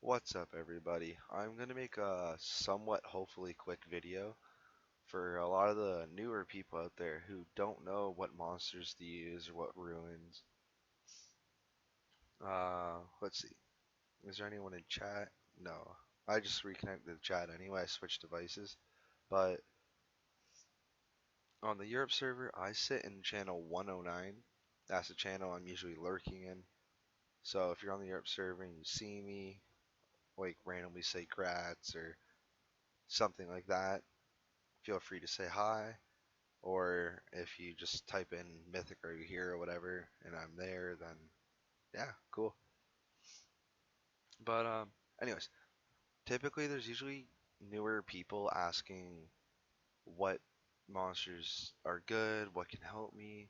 What's up, everybody? I'm going to make a somewhat hopefully quick video for a lot of the newer people out there who don't know what monsters to use or what ruins. Let's see. Is there anyone in chat? No. I just reconnected the chat anyway. I switched devices. But on the Europe server, I sit in channel 109. That's the channel I'm usually lurking in. So if you're on the Europe server and you see me, like randomly say grats or something like that, feel free to say hi. Or if you just type in Mythic Are You Here or whatever, and I'm there, then yeah, cool. But anyways, typically there's usually newer people asking what monsters are good, what can help me,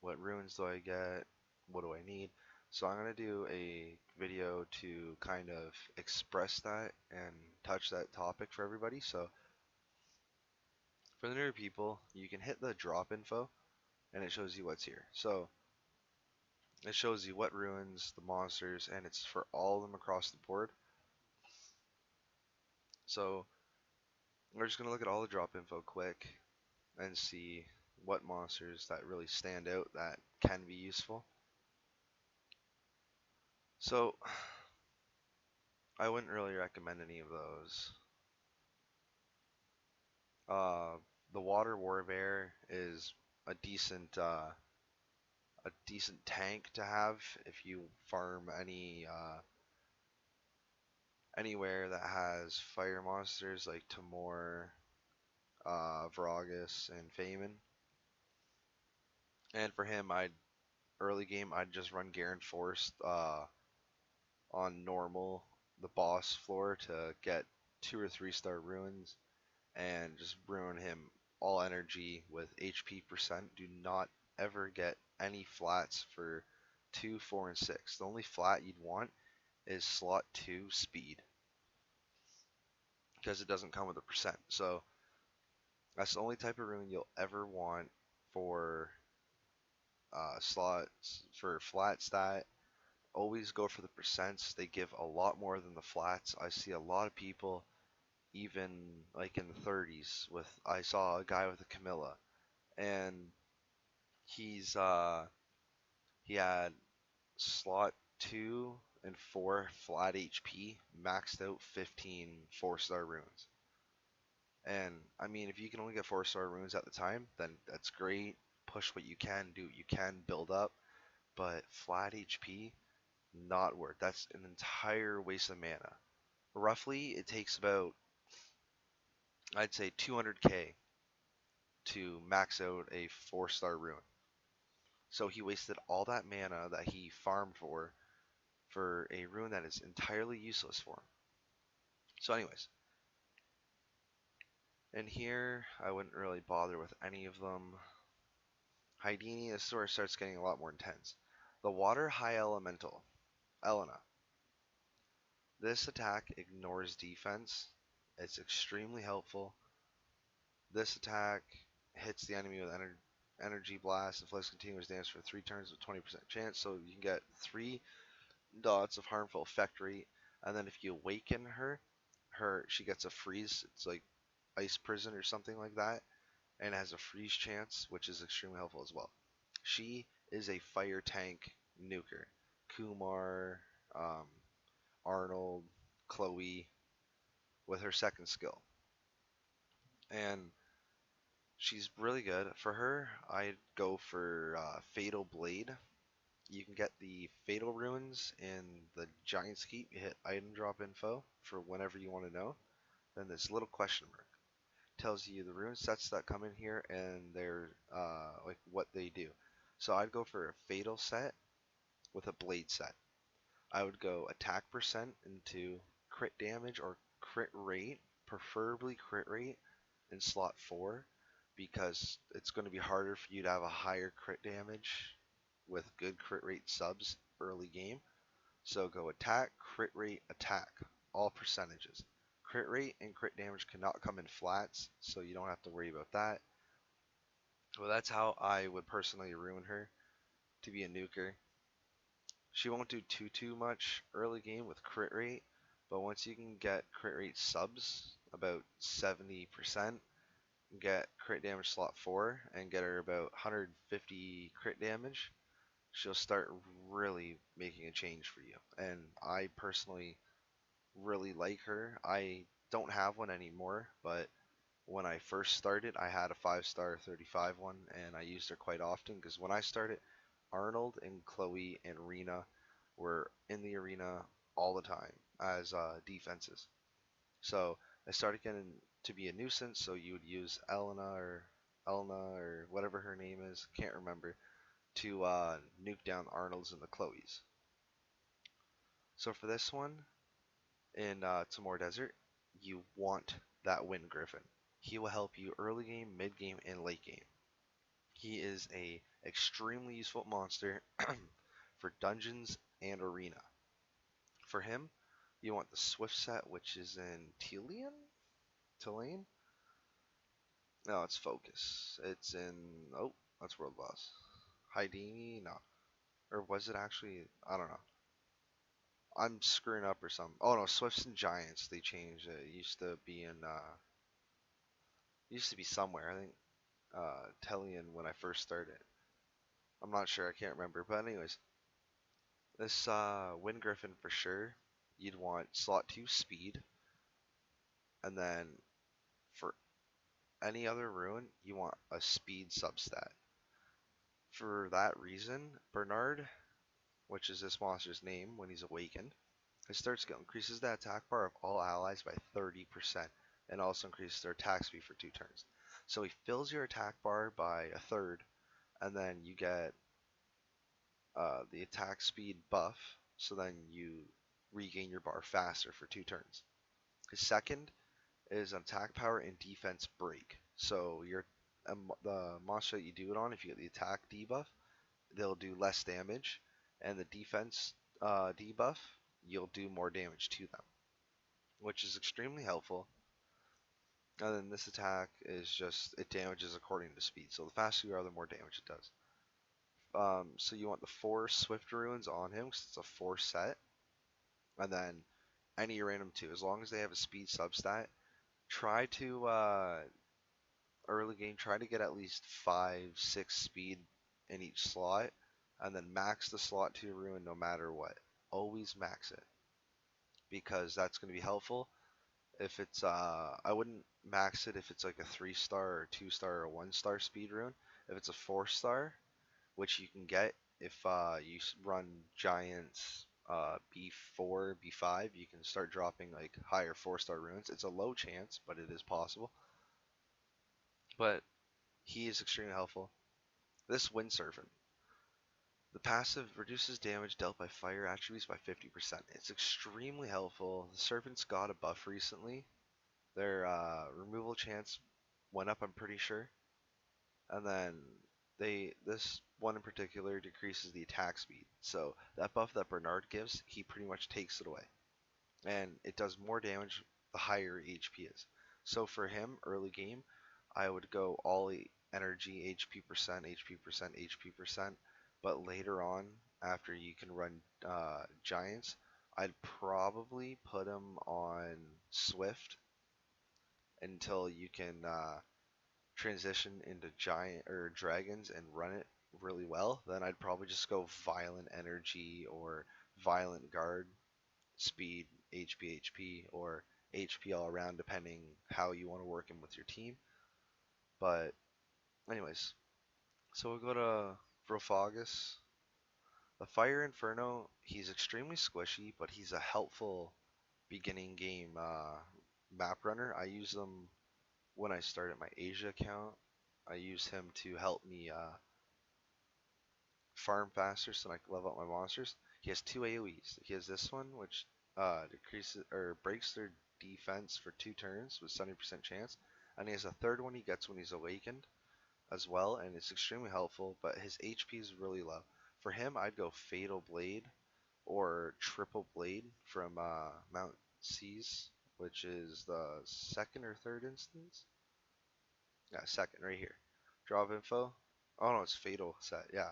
what runes do I get, what do I need. So I'm gonna do a video to kind of express that and touch that topic for everybody. So for the newer people, you can hit the drop info and it shows you what's here. So it shows you what ruins, the monsters, and it's for all of them across the board. So we're just going to look at all the drop info quick and see what monsters that really stand out that can be useful. So I wouldn't really recommend any of those. Uh, the Water War Bear is a decent tank to have if you farm anywhere that has fire monsters like Tamor, Vragus, and Feynman. And for him, early game I'd just run Garen Force on normal, the boss floor to get 2 or 3 star ruins and just ruin him all energy with HP percent. Do not ever get any flats for 2, 4, and 6. The only flat you'd want is slot 2 speed because it doesn't come with a percent. So that's the only type of rune you'll ever want for slots for flat stat. Always go for the percents. They give a lot more than the flats. I see a lot of people even like in the 30s with I saw a guy with a Camilla and he's he had slot 2 and 4 flat HP, maxed out 15 4-star runes. And I mean, if you can only get 4-star runes at the time, then that's great. Push what you can, do what you can, build up. But flat HP, not worth. That's an entire waste of mana. Roughly, it takes about, I'd say 200k to max out a 4-star rune. So he wasted all that mana that he farmed for a rune that is entirely useless for him. So anyways, in here, I wouldn't really bother with any of them. Hydini, this is where it starts getting a lot more intense. The Water High Elemental, Elena. This attack ignores defense. It's extremely helpful. This attack hits the enemy with energy blast, inflicts continuous damage for 3 turns with 20% chance, so you can get 3 dots of harmful effect rate, and then if you awaken she gets a freeze. It's like ice prison or something like that, and it has a freeze chance, which is extremely helpful as well. She is a fire tank nuker. Kumar, um, Arnold, Chloe, with her second skill, and she's really good. For her, I'd go for Fatal Blade. You can get the Fatal Runes in the Giant's Keep. You hit item drop info for whenever you want to know. Then this little question mark tells you the rune sets that come in here and their like what they do. So I'd go for a Fatal set with a Blade set. I would go attack percent into crit damage or crit rate, preferably crit rate in slot 4, because it's going to be harder for you to have a higher crit damage with good crit rate subs early game. So go attack, crit rate, attack, all percentages. Crit rate and crit damage cannot come in flats, so you don't have to worry about that. Well, that's how I would personally ruin her to be a nuker. She won't do too much early game with crit rate, But once you can get crit rate subs about 70%, get crit damage slot 4, and get her about 150 crit damage, she'll start really making a change for you. And I personally really like her. I don't have one anymore, but when I first started, I had a 5-star 35 one, and I used her quite often because when I started, Arnold and Chloe and Rena were in the arena all the time as defenses. So I started getting to be a nuisance, so you would use Elena or whatever her name is, can't remember, to nuke down Arnold's and the Chloes. So for this one, in Timor Desert, you want that Wind Griffin. He will help you early game, mid game, and late game. He is a extremely useful monster for dungeons and arena. For him, you want the Swift set, which is in Tilian? No, it's Focus. It's in that's World Boss. Haidini? No. Or was it actually? I don't know. I'm screwing up or something. Oh no, Swifts and Giants. They changed it. It used to be somewhere. I think Telian when I first started. I'm not sure. I can't remember. But anyways, this Wind Griffin for sure. You'd want slot 2 speed, and then for any other rune, you want a speed substat. For that reason, Bernard, which is this monster's name when he's awakened, his third skill increases the attack bar of all allies by 30% and also increases their attack speed for 2 turns. So he fills your attack bar by a third, and then you get the attack speed buff, so then you regain your bar faster for 2 turns. His second is attack power and defense break. So the monster that you do it on, if you get the attack debuff, they'll do less damage, and the defense debuff, you'll do more damage to them, which is extremely helpful. And then this attack is just, it damages according to speed. So the faster you are, the more damage it does. So you want the 4 Swift Runes on him because it's a 4 set. And then any random 2, as long as they have a speed substat. Try to, early game, try to get at least 5, 6 speed in each slot. And then max the slot 2 rune no matter what. Always max it. Because that's going to be helpful. If it's, I wouldn't max it if it's like a 3-star or 2-star or 1-star speed rune. If it's a 4-star, which you can get if you run Giants B4, B5, you can start dropping like higher 4-star runes. It's a low chance, but it is possible. But he is extremely helpful. This Wind Serpent. The passive reduces damage dealt by fire attributes by 50%. It's extremely helpful. The Serpents got a buff recently. Their removal chance went up, I'm pretty sure. And then this one in particular decreases the attack speed. So that buff that Bernard gives, he pretty much takes it away. And it does more damage the higher HP is. So for him, early game, I would go all energy, HP percent, HP percent, HP percent. But later on, after you can run giants, I'd probably put him on Swift until you can transition into giant or dragons and run it really well. Then I'd probably just go violent energy or violent guard, speed, HP, or HP all around, depending how you want to work in with your team. But anyways, so we'll go to Vrofaggus. The Fire Inferno, he's extremely squishy, but he's a helpful beginning game map runner. I use them when I started my Asia account. I use him to help me farm faster so I can level up my monsters. He has 2 AoEs. He has this one, which decreases or breaks their defense for 2 turns with 70% chance, and he has a third one he gets when he's awakened as well, and it's extremely helpful. But his HP is really low. For him, I'd go Fatal Blade or Triple Blade from Mount Seas, which is the second or third instance. Yeah, second right here. Drop info. Oh no, it's Fatal set. Yeah,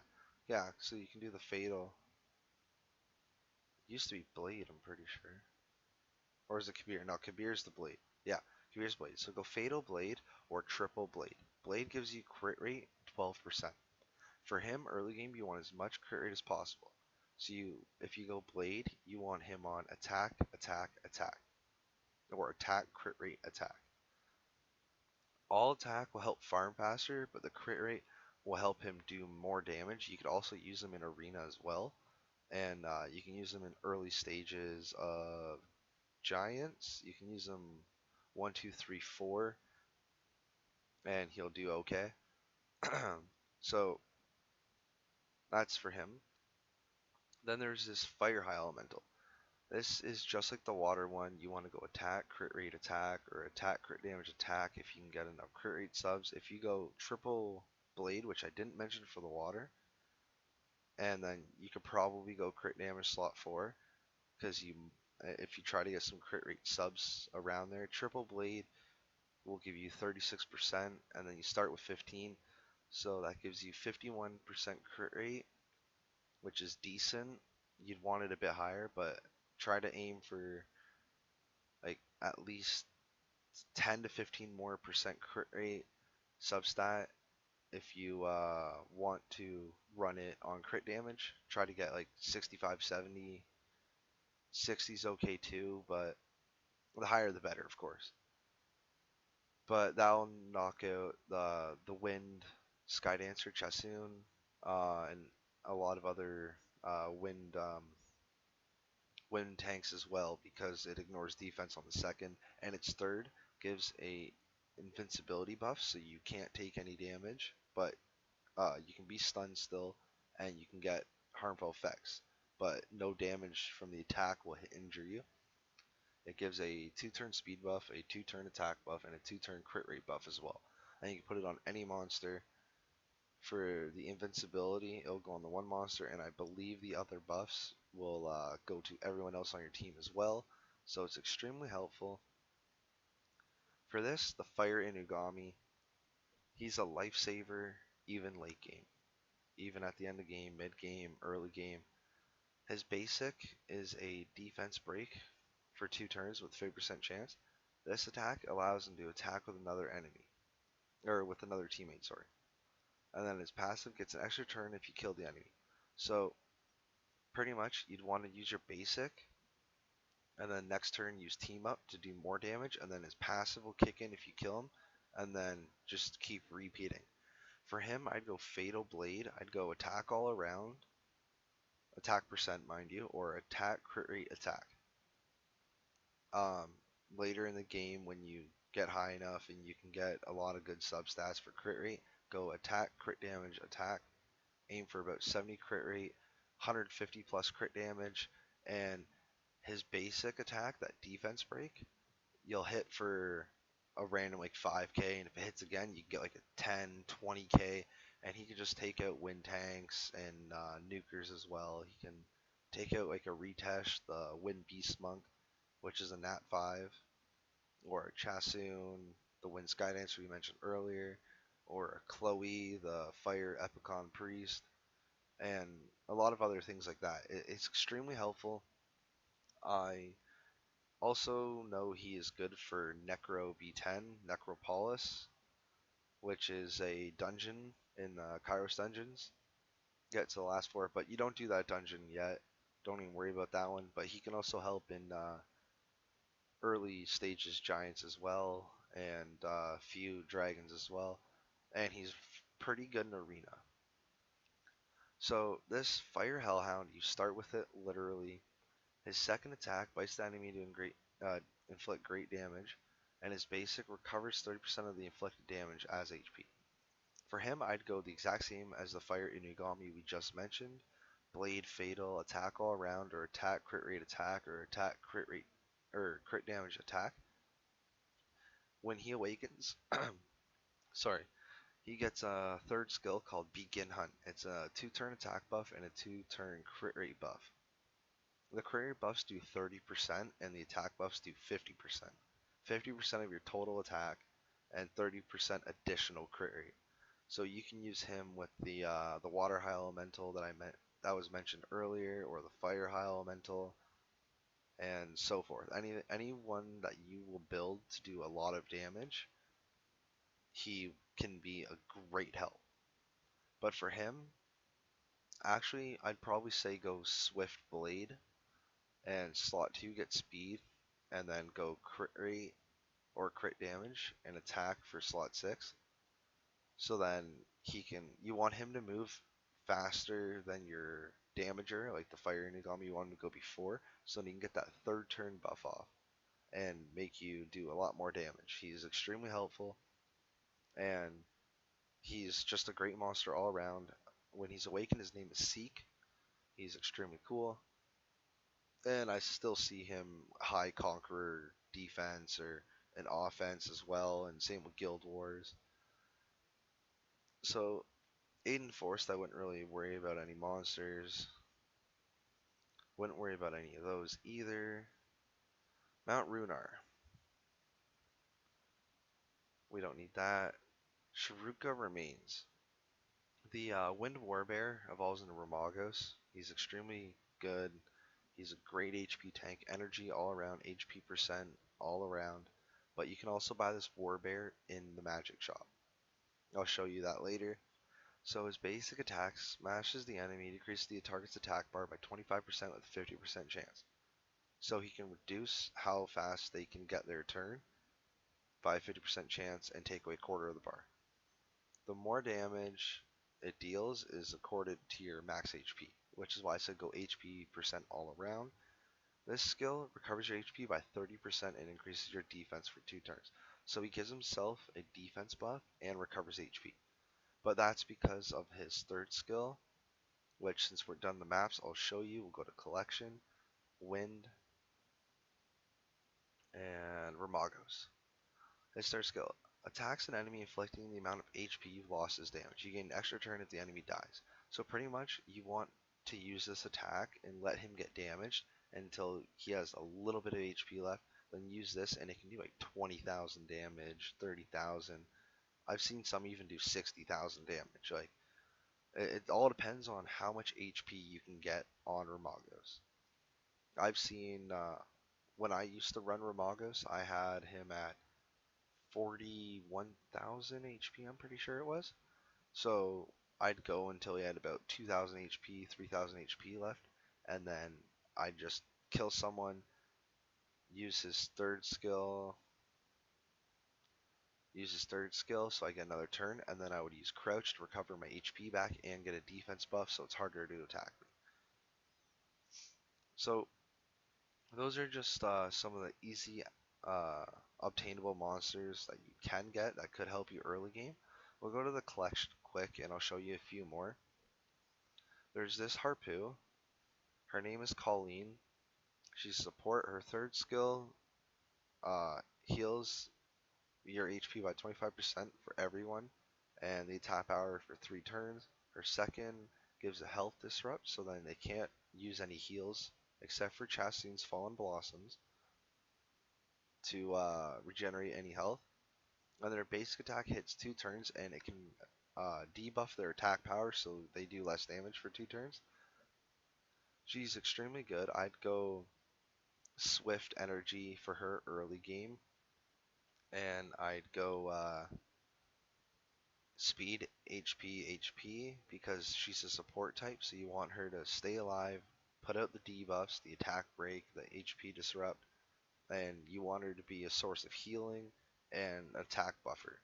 yeah. So you can do the Fatal. It used to be Blade, I'm pretty sure. Or is it Kabir? No, Kabir's the blade. Yeah, Kabir's blade. So go Fatal Blade or Triple Blade. Blade gives you crit rate 12%. For him, early game, you want as much crit rate as possible. So if you go Blade, you want him on attack, attack, attack, or attack, crit rate, attack. All attack will help farm faster, but the crit rate will help him do more damage. You could also use him in arena as well, and you can use him in early stages of giants. You can use him 1, 2, 3, 4, and he'll do okay. So that's for him. Then there's this Fire High Elemental. This is just like the water one. You want to go attack, crit rate, attack, or attack, crit damage, attack if you can get enough crit rate subs. If you go triple blade, which I didn't mention for the water, and then you could probably go crit damage slot 4, because if you try to get some crit rate subs around there, triple blade will give you 36%, and then you start with 15, so that gives you 51% crit rate, which is decent. You'd want it a bit higher, but try to aim for like at least 10 to 15 more percent crit rate substat if you want to run it on crit damage. Try to get like 65, 70. 60 is okay too, but the higher the better, of course. But that'll knock out the Wind, Skydancer, Chasun, and a lot of other wind tanks as well, because it ignores defense on the second, and its third gives a invincibility buff, so you can't take any damage, but you can be stunned still, and you can get harmful effects, but no damage from the attack will injure you. It gives a 2-turn speed buff, a 2-turn attack buff, and a 2-turn crit rate buff as well. And you can put it on any monster. For the invincibility, it'll go on the one monster, and I believe the other buffs will go to everyone else on your team as well. So it's extremely helpful. For this, the Fire Inugami, he's a lifesaver even late game. Even at the end of game, mid game, early game. His basic is a defense break for 2 turns with 50% chance. This attack allows him to attack with another enemy, or with another teammate, sorry. And then his passive gets an extra turn if you kill the enemy. So pretty much you'd want to use your basic, and then next turn use team up to do more damage, and then his passive will kick in if you kill him, and then just keep repeating. For him, I'd go Fatal Blade. I'd go attack all around, attack percent, mind you, or attack crit rate attack. Later in the game, when you get high enough and you can get a lot of good substats for crit rate, go attack, crit damage, attack. Aim for about 70 crit rate, 150 plus crit damage, and his basic attack, that defense break, you'll hit for a random like 5k, and if it hits again, you get like a 10, 20k, and he can just take out wind tanks and nukers as well. He can take out like a Retesh, the Wind Beast Monk, which is a Nat 5, or a Chasun, the Wind Skydancer we mentioned earlier, or a Chloe, the Fire Epicon Priest, and a lot of other things like that. It's extremely helpful. I also know he is good for Necro V10, Necropolis, which is a dungeon in Kairos Dungeons. Get to the last 4, but you don't do that dungeon yet. Don't even worry about that one. But he can also help in early stages giants as well, and a few dragons as well. And he's pretty good in arena. So this Fire Hellhound, you start with it literally. His second attack bites the enemy to inflict great damage, and his basic recovers 30% of the inflicted damage as HP. For him, I'd go the exact same as the Fire Inugami we just mentioned. Blade, Fatal, attack all around, or attack crit rate attack, or attack crit rate or crit damage attack. When he awakens, sorry, he gets a third skill called Begin Hunt. It's a 2-turn attack buff and a 2-turn crit rate buff. The crit rate buffs do 30% and the attack buffs do 50%. 50% of your total attack and 30% additional crit rate. So you can use him with the Water High Elemental that was mentioned earlier, or the Fire High Elemental, and so forth. Anyone that you will build to do a lot of damage, he can be a great help. But for him, actually, I'd probably say go Swift Blade and slot 2 get speed, and then go crit rate or crit damage and attack for slot 6. So then you want him to move faster than your damager, like the Fire Inugami, you want him to go before, so then you can get that third turn buff off and make you do a lot more damage. He's extremely helpful, and he's just a great monster all around. When he's awakened, his name is Seek. He's extremely cool, and I still see him high Conqueror defense or an offense as well, and same with Guild Wars. So Aiden Forest, I wouldn't really worry about any monsters. Wouldn't worry about any of those either. Mount Runar. We don't need that. Sharuka remains. The Wind Warbear evolves into Romagos. He's extremely good. He's a great HP tank. Energy all around. HP percent all around. But you can also buy this Warbear in the magic shop. I'll show you that later. So his basic attack smashes the enemy, decreases the target's attack bar by 25% with a 50% chance. So he can reduce how fast they can get their turn by 50% chance and take away a quarter of the bar. The more damage it deals is accorded to your max HP, which is why I said go HP percent all around. This skill recovers your HP by 30% and increases your defense for 2 turns. So he gives himself a defense buff and recovers HP. But that's because of his third skill, which since we're done the maps, I'll show you. We'll go to Collection, Wind, and Romagos. His third skill. Attacks an enemy inflicting the amount of HP you've lost as damage. You gain an extra turn if the enemy dies. So pretty much you want to use this attack and let him get damaged until he has a little bit of HP left. Then use this and it can do like 20,000 damage, 30,000. I've seen some even do 60,000 damage. Like it all depends on how much HP you can get on Romagos. I've seen when I used to run Romagos, I had him at 41,000 HP, I'm pretty sure it was. So I'd go until he had about 2,000 HP, 3,000 HP left, and then I'd just kill someone, use his third skill, so I get another turn, and then I would use crouch to recover my HP back and get a defense buff, so it's harder to attack me. So those are just some of the easy uh, obtainable monsters that you can get that could help you early game. We'll go to the collection quick and I'll show you a few more. There's this Harpoo. Her name is Colleen. She's support. Her third skill heals your HP by 25% for everyone and the attack power for 3 turns. Her second gives a health disrupt so then they can't use any heals except for Chastain's Fallen Blossoms to regenerate any health. And their basic attack hits 2 turns and it can debuff their attack power so they do less damage for 2 turns. She's extremely good. I'd go Swift Energy for her early game. And I'd go Speed HP because she's a support type so you want her to stay alive, put out the debuffs, the attack break, the HP disrupt, and you want her to be a source of healing and attack buffer.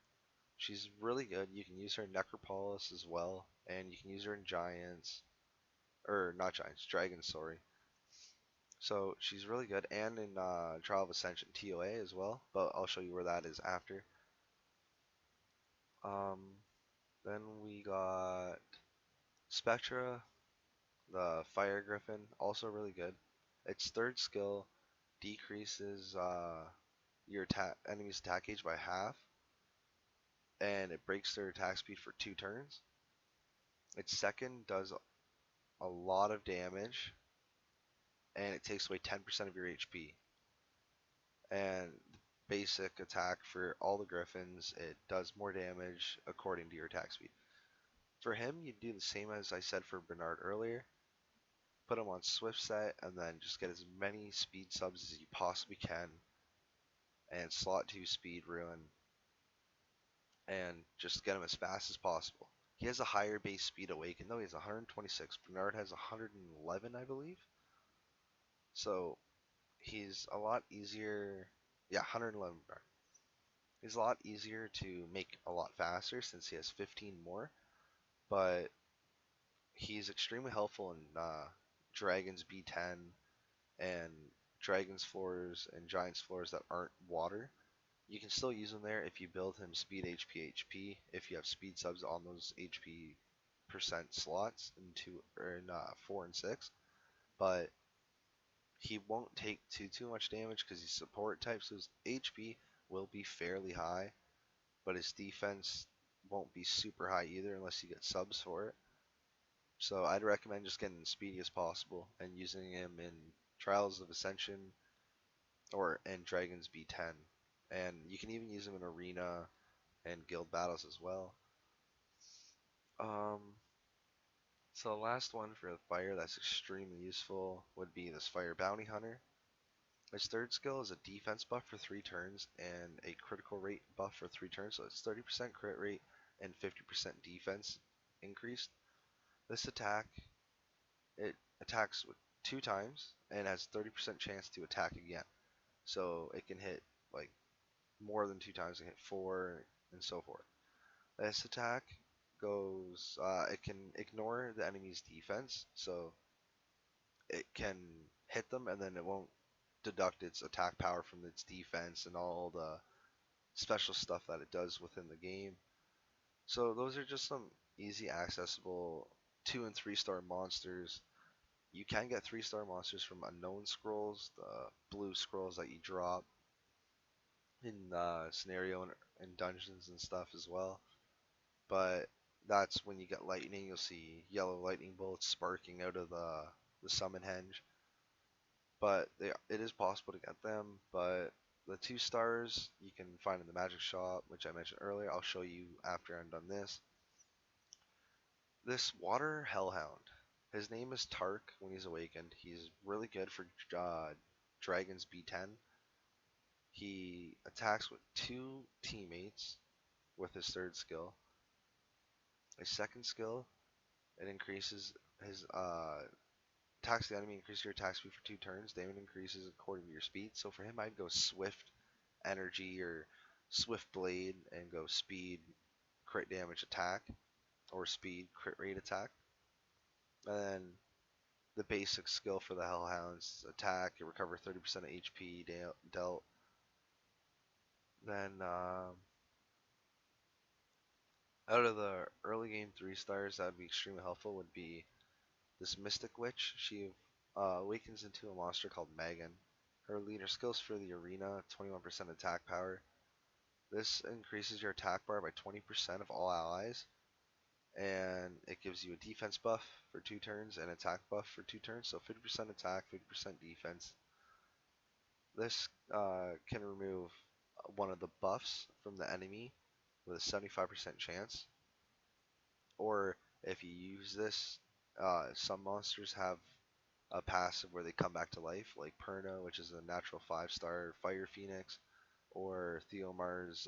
She's really good. You can use her in Necropolis as well, and you can use her in Giants, or not Giants, Dragons, sorry. So she's really good, and in Trial of Ascension TOA as well, but I'll show you where that is after. Um, then we got Spectra, the Fire Griffin, also really good. Its third skill decreases your enemy's attack gauge by half, and it breaks their attack speed for 2 turns. Its second does a lot of damage, and it takes away 10% of your HP. And basic attack for all the Griffins, it does more damage according to your attack speed. For him, you do the same as I said for Bernard earlier. put him on Swift set, and then just get as many speed subs as you possibly can, and slot 2 speed ruin, and just get him as fast as possible. He has a higher base speed Awaken though. He has 126. Bernard has 111, I believe. So he's a lot easier. Yeah, 111 Bernard. He's a lot easier to make a lot faster since he has 15 more. But he's extremely helpful in Dragon's B10 and Dragon's floors and Giant's floors that aren't water. You can still use him there if you build him speed HP HP, if you have speed subs on those HP percent slots in 4 and 6. But he won't take too much damage because he's support type, so his HP will be fairly high, but his defense won't be super high either unless you get subs for it. So I'd recommend just getting as speedy as possible and using him in Trials of Ascension or in Dragon's B10. And you can even use him in Arena and Guild battles as well. Um, so the last one for the fire that's extremely useful would be this Fire Bounty Hunter. His third skill is a defense buff for 3 turns and a critical rate buff for 3 turns, so it's 30% crit rate and 50% defense increased. This attack, it attacks with 2 times and has 30% chance to attack again. So it can hit like more than 2 times, it can hit 4 and so forth. This attack goes, it can ignore the enemy's defense, so it can hit them and then it won't deduct its attack power from its defense and all the special stuff that it does within the game. So those are just some easy accessible 2 and 3 star monsters. You can get 3-star monsters from unknown scrolls, the blue scrolls that you drop in scenario and dungeons and stuff as well. But that's when you get lightning, you'll see yellow lightning bolts sparking out of the summon henge. But it is possible to get them, but the 2 stars you can find in the magic shop, which I mentioned earlier. I'll show you after I'm done this. This water hellhound, his name is Tark when he's awakened. He's really good for Dragon's B10. He attacks with 2 teammates with his third skill. His second skill, it increases his attacks the enemy, increase your attack speed for 2 turns. Damage increases according to your speed. So for him, I'd go Swift Energy or Swift Blade and go Speed Crit Damage Attack or Speed Crit Rate Attack. And then the basic skill for the Hellhounds attack, you recover 30% of HP dealt. Then out of the early game 3 stars that would be extremely helpful would be this Mystic Witch. She awakens into a monster called Megan. Her leader skills for the arena, 21% attack power. This increases your attack bar by 20% of all allies, and it gives you a defense buff for 2 turns and attack buff for 2 turns, so 50% attack, 50% defense. This can remove one of the buffs from the enemy with a 75% chance, or if you use this, some monsters have a passive where they come back to life, like Perna, which is a natural 5-star Fire Phoenix, or Theomar's,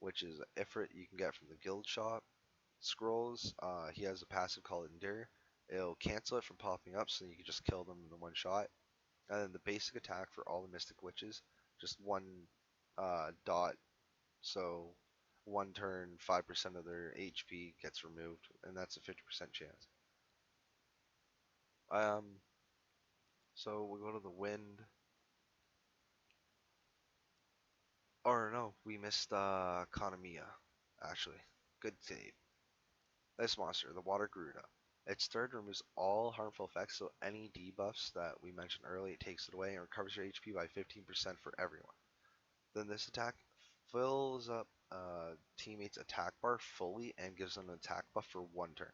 which is Ifrit you can get from the guild shop. Scrolls, he has a passive called Endure. It'll cancel it from popping up, so you can just kill them in the one shot. And then the basic attack for all the Mystic Witches, just 1 dot, so 1 turn, 5% of their HP gets removed, and that's a 50% chance. So we'll go to the wind. Or no, we missed Kanamiya, actually. Good save. This monster, the Water Garuda. Its third removes all harmful effects, so any debuffs that we mentioned earlier, it takes it away and recovers your HP by 15% for everyone. Then this attack fills up teammate's attack bar fully and gives them an attack buff for 1 turn.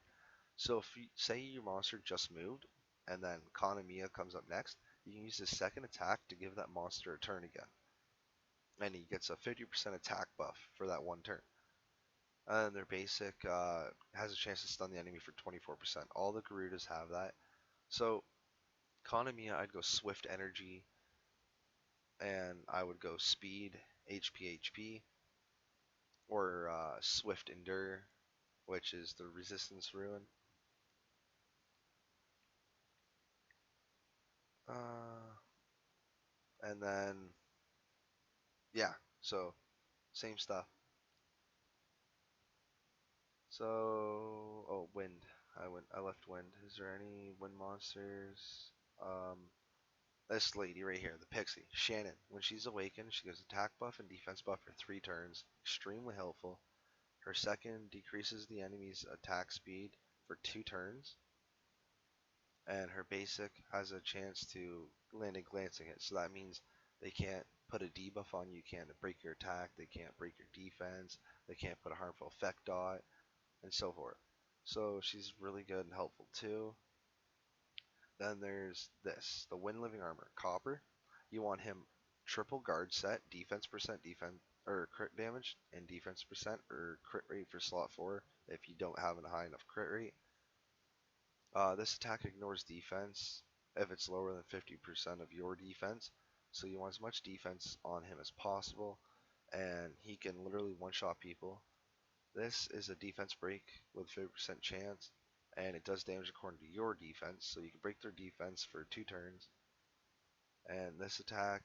So if you say your monster just moved, and then Kanamiya comes up next, you can use his second attack to give that monster a turn again. And he gets a 50% attack buff for that 1 turn. And their basic has a chance to stun the enemy for 24%. All the Garudas have that. So Kanamiya, I'd go Swift Energy, and I would go Speed HP, or Swift Endure, which is the Resistance Ruin. Uh, and then yeah, so same stuff. So Wind. I left Wind. Is there any Wind monsters? Um, this lady right here, the Pixie, Shannon. When she's awakened, she gets attack buff and defense buff for 3 turns. Extremely helpful. Her second decreases the enemy's attack speed for 2 turns, and her basic has a chance to land a glancing hit. So that means they can't put a debuff on you, can't break your attack, they can't break your defense, they can't put a harmful effect dot, and so forth. So she's really good and helpful too. Then there's this, the Wind Living Armor, Copper. You want him triple guard set, defense percent, defense or crit damage, and defense percent or crit rate for slot 4 if you don't have a high enough crit rate. This attack ignores defense if it's lower than 50% of your defense, so you want as much defense on him as possible, and he can literally one-shot people. This is a defense break with 50% chance, and it does damage according to your defense, so you can break their defense for 2 turns. And this attack,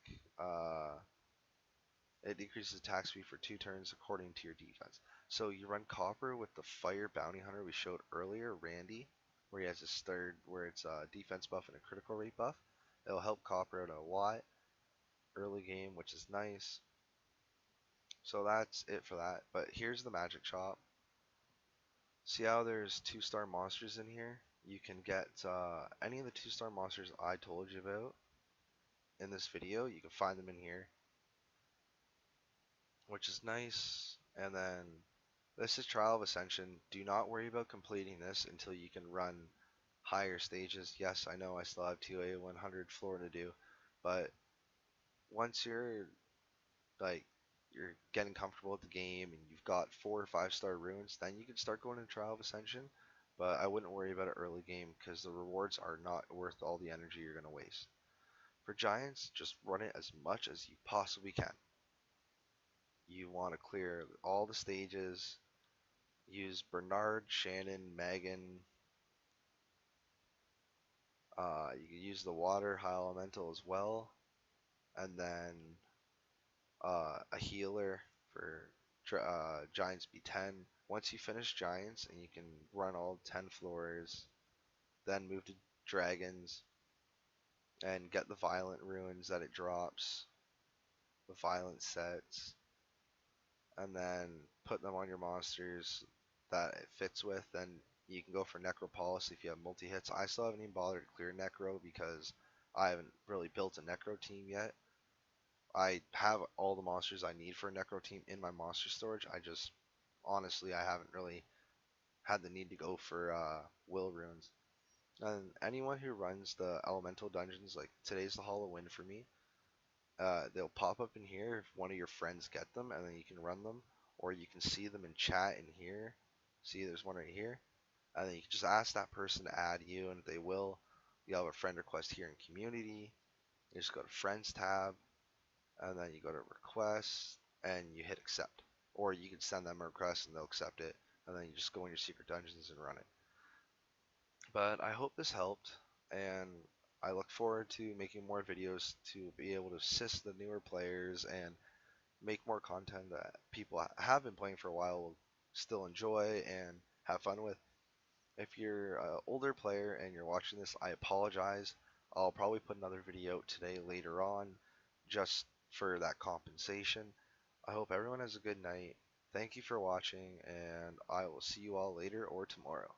it decreases attack speed for 2 turns according to your defense. So you run Copper with the Fire Bounty Hunter we showed earlier, Randy, where he has his third, where it's a defense buff and a critical rate buff. It'll help Copper out a lot early game, which is nice. So that's it for that. But here's the magic shop. See how there's 2-star monsters in here? You can get any of the 2-star monsters I told you about in this video. You can find them in here, which is nice. And then this is Trial of Ascension. Do not worry about completing this until you can run higher stages. Yes, I know I still have 2A100 floor to do, but once you're like you're getting comfortable with the game and you've got 4 or 5-star runes, then you can start going to Trial of Ascension. But I wouldn't worry about it early game because the rewards are not worth all the energy you're going to waste. For Giants, just run it as much as you possibly can. You want to clear all the stages. Use Bernard, Shannon, Megan. You can use the Water High Elemental as well. And then a healer for Giants B10. Once you finish Giants and you can run all 10 floors, then move to Dragons and get the Violent Ruins that it drops, the Violent sets, and then put them on your monsters that it fits with. Then you can go for Necropolis if you have multi-hits. I still haven't even bothered to clear Necro because I haven't really built a Necro team yet. I have all the monsters I need for a Necro team in my monster storage. Honestly, I haven't really had the need to go for Will Runes. And anyone who runs the Elemental dungeons, like today's the Hall of Wind for me, they'll pop up in here if one of your friends get them, and then you can run them, or you can see them in chat in here. See, there's one right here, and then you can just ask that person to add you, and they will. You have a friend request here in Community. You just go to Friends tab, and then you go to Requests, and you hit Accept. Or you can send them a request, and they'll accept it, and then you just go in your secret dungeons and run it. But I hope this helped, and I look forward to making more videos to be able to assist the newer players and make more content that people have been playing for a while will still enjoy and have fun with. If you're an older player and you're watching this, I apologize. I'll probably put another video out today later on just for that compensation. I hope everyone has a good night. Thank you for watching, and I will see you all later or tomorrow.